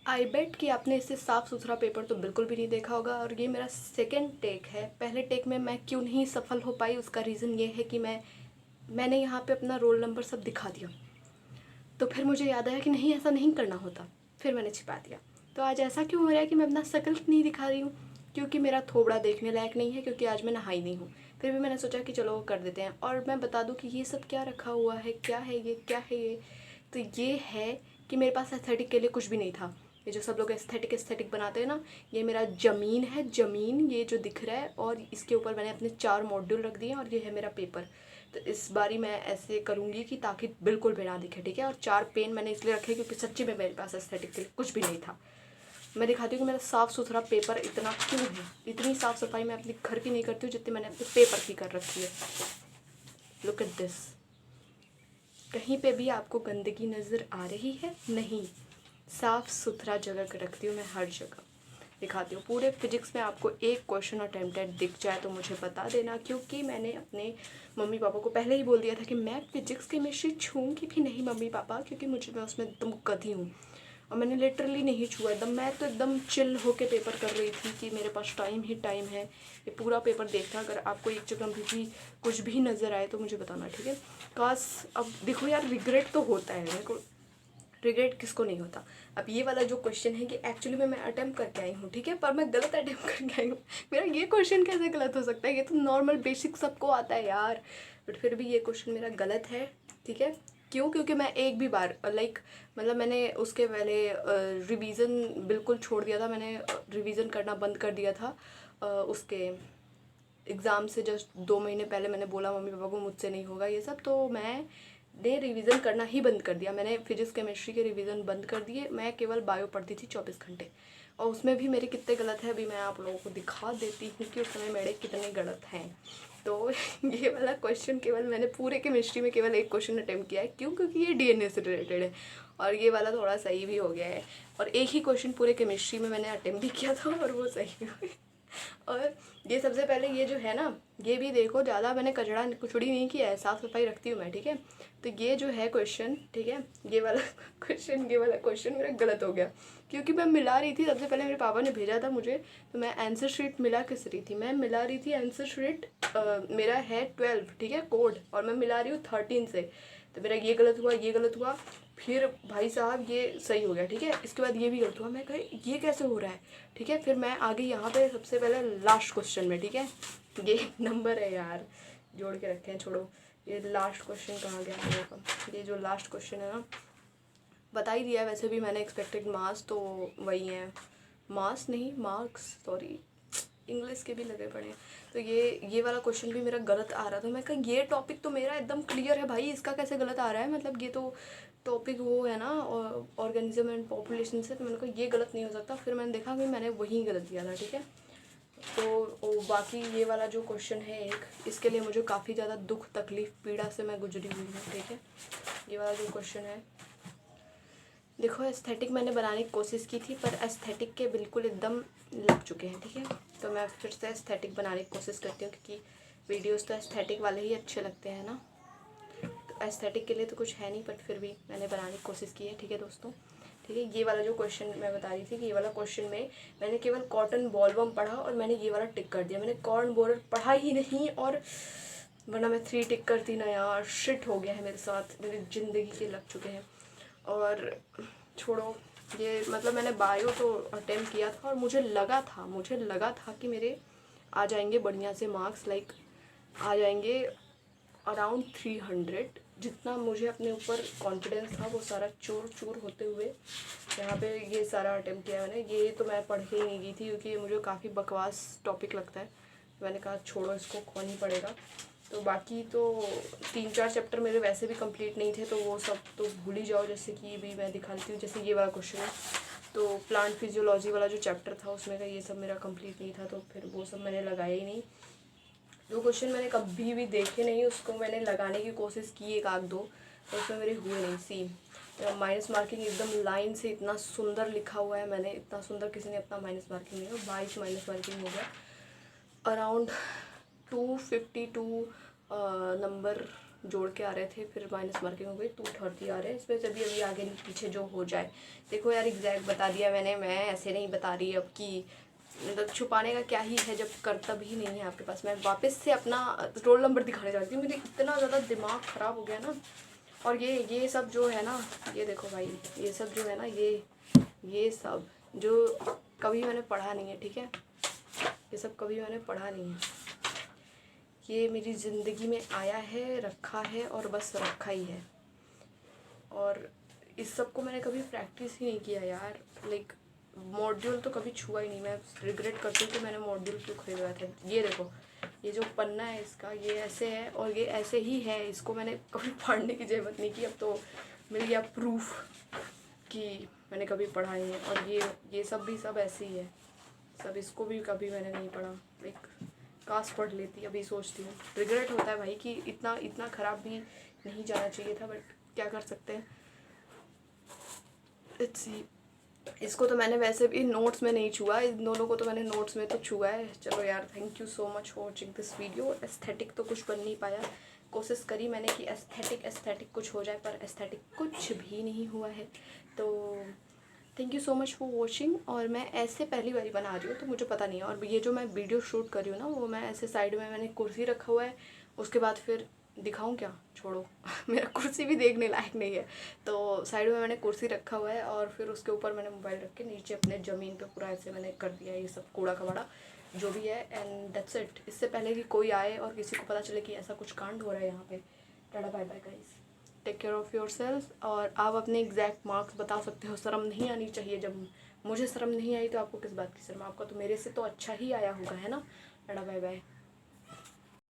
आई बेट कि आपने इससे साफ़ सुथरा पेपर तो बिल्कुल भी नहीं देखा होगा, और ये मेरा सेकंड टेक है। पहले टेक में मैं क्यों नहीं सफल हो पाई, उसका रीज़न ये है कि मैंने यहाँ पे अपना रोल नंबर सब दिखा दिया। तो फिर मुझे याद आया कि नहीं, ऐसा नहीं करना होता, फिर मैंने छिपा दिया। तो आज ऐसा क्यों हो रहा है कि मैं अपना शकल नहीं दिखा रही हूँ? क्योंकि मेरा थोबड़ा देखने लायक नहीं है, क्योंकि आज मैं नहाई नहीं हूँ। फिर भी मैंने सोचा कि चलो कर देते हैं। और मैं बता दूँ कि ये सब क्या रखा हुआ है, क्या है ये, क्या है ये। तो ये है कि मेरे पास एस्थेटिक के लिए कुछ भी नहीं था। ये जो सब लोग एस्थेटिक एस्थेटिक बनाते हैं ना, ये मेरा ज़मीन है, ज़मीन ये जो दिख रहा है, और इसके ऊपर मैंने अपने 4 मॉड्यूल रख दिए हैं, और ये है मेरा पेपर। तो इस बारी मैं ऐसे करूँगी कि ताकि बिल्कुल भी ना दिखे, ठीक है। और 4 पेन मैंने इसलिए रखे क्योंकि सच्ची में मेरे पास एस्थेटिक के लिए कुछ भी नहीं था। मैं दिखाती हूँ कि मेरा साफ़ सुथरा पेपर इतना क्यों है। इतनी साफ़ सफाई मैं अपने घर की नहीं करती हूँ जितनी मैंने अपने पेपर की कर रखी है। Look at this. कहीं पे भी आपको गंदगी नज़र आ रही है? नहीं, साफ़ सुथरा जगह रखती हूँ मैं हर जगह। दिखाती हूँ। पूरे फिजिक्स में आपको एक क्वेश्चन अटेम्प्टेड दिख जाए तो मुझे बता देना, क्योंकि मैंने अपने मम्मी पापा को पहले ही बोल दिया था कि मैं फिजिक्स केमिस्ट्री छूँगी भी नहीं मम्मी पापा, क्योंकि मुझे मैं उसमें एकदम गधी हूँ। और मैंने लिटरली नहीं छुआ एकदम। मैं तो एकदम चिल होके पेपर कर रही थी कि मेरे पास टाइम ही टाइम है, ये पूरा पेपर देखना। अगर आपको एक जगह भी कुछ भी नज़र आए तो मुझे बताना, ठीक है। काश, अब देखो यार, रिग्रेट तो होता है मेरे को। रिग्रेट किसको नहीं होता। अब ये वाला जो क्वेश्चन है कि एक्चुअली में मैं अटेम्प्ट करके आई हूँ, ठीक है, पर मैं गलत अटेम्प्ट करके आई हूँ। मेरा ये क्वेश्चन कैसे गलत हो सकता है? ये तो नॉर्मल बेसिक सबको आता है यार। बट फिर भी ये क्वेश्चन मेरा गलत है, ठीक है। क्यों? क्योंकि मैं एक भी बार मतलब मैंने उसके पहले रिवीजन बिल्कुल छोड़ दिया था। मैंने रिवीजन करना बंद कर दिया था उसके एग्ज़ाम से जस्ट 2 महीने पहले। मैंने बोला मम्मी पापा को मुझसे नहीं होगा ये सब, तो मैंने रिवीजन करना ही बंद कर दिया। मैंने फिजिक्स केमिस्ट्री के रिवीजन बंद कर दिए। मैं केवल बायो पढ़ती थी 24 घंटे, और उसमें भी मेरे कितने गलत है अभी मैं आप लोगों को दिखा देती हूँ कि उस समय मेरे कितने गलत हैं। तो ये वाला क्वेश्चन केवल मैंने पूरे केमिस्ट्री में केवल एक क्वेश्चन अटेम्प्ट किया है। क्यों? क्योंकि ये डीएनए से रिलेटेड है, और ये वाला थोड़ा सही भी हो गया है। और एक ही क्वेश्चन पूरे केमिस्ट्री में मैंने अटेम्प्ट भी किया था, और वो सही भी हो गया। और ये सबसे पहले ये जो है ना, ये भी देखो, ज़्यादा मैंने कचड़ा कुचड़ी नहीं किया है, साफ़ सफाई रखती हूँ मैं, ठीक है। तो ये जो है क्वेश्चन, ठीक है, ये वाला क्वेश्चन मेरा गलत हो गया, क्योंकि मैं मिला रही थी। सबसे पहले मेरे पापा ने भेजा था मुझे, तो मैं आंसर शीट मिला किस रही थी, मैं मिला रही थी आंसर शीट। मेरा है 12, ठीक है, कोड, और मैं मिला रही हूँ 13 से। तो मेरा ये गलत हुआ, ये गलत हुआ, फिर भाई साहब ये सही हो गया, ठीक है। इसके बाद ये भी गलत हुआ। मैं कही ये कैसे हो रहा है, ठीक है। फिर मैं आगे यहाँ पे सबसे पहले लास्ट क्वेश्चन में, ठीक है, ये नंबर है यार, जोड़ के रखे हैं, छोड़ो। ये लास्ट क्वेश्चन कहाँ गया हम लोगों का? ये जो लास्ट क्वेश्चन है ना, बता ही दिया है वैसे भी मैंने। एक्सपेक्टेड मार्क्स तो वही हैं, मार्क्स नहीं, मार्क्स, सॉरी, इंग्लिश के भी लगे पड़े हैं। तो ये वाला क्वेश्चन भी मेरा गलत आ रहा था। मैं कहा ये टॉपिक तो मेरा एकदम क्लियर है भाई, इसका कैसे गलत आ रहा है? मतलब ये तो टॉपिक वो है ना, ऑर्गेनिज्म एंड पॉपुलेशन से। तो मैंने कहा ये गलत नहीं हो सकता। फिर मैंने देखा कि मैंने वही गलत दिया था, ठीक है। तो बाकी ये वाला जो क्वेश्चन है एक, इसके लिए मुझे काफ़ी ज़्यादा दुख तकलीफ पीड़ा से मैं गुजरी हुई हूँ, ठीक है। ये वाला जो क्वेश्चन है, देखो, एस्थेटिक मैंने बनाने की कोशिश की थी, पर एस्थेटिक के बिल्कुल एकदम लग चुके हैं, ठीक है। तो मैं फिर से एस्थेटिक बनाने की कोशिश करती हूँ, क्योंकि वीडियोस तो एस्थेटिक वाले ही अच्छे लगते हैं ना। तो एस्थेटिक के लिए तो कुछ है नहीं, बट फिर भी मैंने बनाने की कोशिश की है, ठीक है दोस्तों, ठीक है। ये वाला जो क्वेश्चन मैं बता रही थी कि ये वाला क्वेश्चन में मैंने केवल कॉटन बॉलवर्म पढ़ा, और मैंने ये वाला टिक कर दिया। मैंने कॉर्न बोरर पढ़ा ही नहीं, और वरना मैं 3 टिक करती ना यार। शिट हो गया है मेरे साथ, मेरी ज़िंदगी के लग चुके हैं। और छोड़ो ये, मतलब मैंने बायो तो अटेम्प्ट किया था, और मुझे लगा था कि मेरे आ जाएंगे बढ़िया से मार्क्स, लाइक आ जाएंगे अराउंड 300। जितना मुझे अपने ऊपर कॉन्फिडेंस था वो सारा चूर चूर होते हुए यहाँ पे ये सारा अटेम्प्ट किया मैंने। ये तो मैं पढ़ के ही नहीं गई थी, क्योंकि ये मुझे काफ़ी बकवास टॉपिक लगता है। मैंने कहा छोड़ो, इसको कौन ही पढ़ेगा। तो बाकी तो 3-4 चैप्टर मेरे वैसे भी कंप्लीट नहीं थे, तो वो सब तो भूल ही जाओ। जैसे कि भी मैं दिखा देती हूँ, जैसे ये वाला क्वेश्चन है, तो प्लांट फिजियोलॉजी वाला जो चैप्टर था उसमें का ये सब मेरा कंप्लीट नहीं था, तो फिर वो सब मैंने लगाया ही नहीं। जो क्वेश्चन मैंने कभी भी देखे नहीं, उसको मैंने लगाने की कोशिश की 1 आध 2, तो उसमें मेरे हुए नहीं। सी माइनस मार्किंग एकदम लाइन से इतना सुंदर लिखा हुआ है मैंने, इतना सुंदर किसी ने अपना माइनस मार्किंग नहीं हो। 22 माइनस मार्किंग हो गया, अराउंड 252 नंबर जोड़ के आ रहे थे, फिर माइनस मार्किंग हो गई, 230 आ रहे हैं इसमें से भी। अभी आगे पीछे जो हो जाए, देखो यार एग्जैक्ट बता दिया मैंने, मैं ऐसे नहीं बता रही अब कि मतलब छुपाने का क्या ही है जब कर्तव्य ही नहीं है आपके पास। मैं वापस से अपना रोल नंबर दिखाने जा रही थी, मुझे इतना ज़्यादा दिमाग ख़राब हो गया ना। और ये सब जो है ना, ये देखो भाई, ये सब जो है ना, ये सब जो कभी मैंने पढ़ा नहीं है, ठीक है, ये सब कभी मैंने पढ़ा नहीं है। ये मेरी ज़िंदगी में आया है, रखा है और बस रखा ही है। और इस सब को मैंने कभी प्रैक्टिस ही नहीं किया यार। लाइक मॉड्यूल तो कभी छुआ ही नहीं। मैं रिग्रेट करती हूँ कि मैंने मॉड्यूल क्यों खरीदा था। ये देखो, ये जो पन्ना है इसका, ये ऐसे है और ये ऐसे ही है। इसको मैंने कभी पढ़ने की ज़रूरत नहीं की। अब तो मिल गया प्रूफ कि मैंने कभी पढ़ा नहीं है। और ये सब भी सब ऐसे ही है सब, इसको भी कभी मैंने नहीं पढ़ा। लाइक काश पढ़ लेती, अभी सोचती हूँ। रिग्रेट होता है भाई कि इतना ख़राब भी नहीं जाना चाहिए था, बट क्या कर सकते हैं। लेट्स सी, इसको तो मैंने वैसे भी नोट्स में नहीं छुआ, इन दोनों को तो मैंने नोट्स में तो छुआ है। चलो यार, thank you so much for watching this video. Aesthetic तो कुछ बन नहीं पाया, कोशिश करी मैंने कि एस्थेटिक कुछ हो जाए, पर एस्थेटिक कुछ भी नहीं हुआ है। तो thank you so much for watching. और मैं ऐसे पहली बारी बना रही हूँ तो मुझे पता नहीं है। और ये जो मैं वीडियो शूट कर रही हूँ ना, वो मैं ऐसे साइड में मैंने कुर्सी रखा हुआ है। उसके बाद फिर दिखाऊं क्या, छोड़ो मेरा कुर्सी भी देखने लायक नहीं है। तो साइड में मैंने कुर्सी रखा हुआ है और फिर उसके ऊपर मैंने मोबाइल रख के नीचे अपने ज़मीन पे पूरा ऐसे मैंने कर दिया ये सब कूड़ा कबाड़ा जो भी है। And that's it. इससे पहले कि कोई आए और किसी को पता चले कि ऐसा कुछ कांड हो रहा है यहाँ पे। टाटा bye bye guys, take care of your self. और आप अपने एग्जैक्ट मार्क्स बता सकते हो। शर्म नहीं आनी चाहिए। जब मुझे शर्म नहीं आई तो आपको किस बात की शर्म? आपका तो मेरे से तो अच्छा ही आया होगा, है ना। टाटा बाय बाय।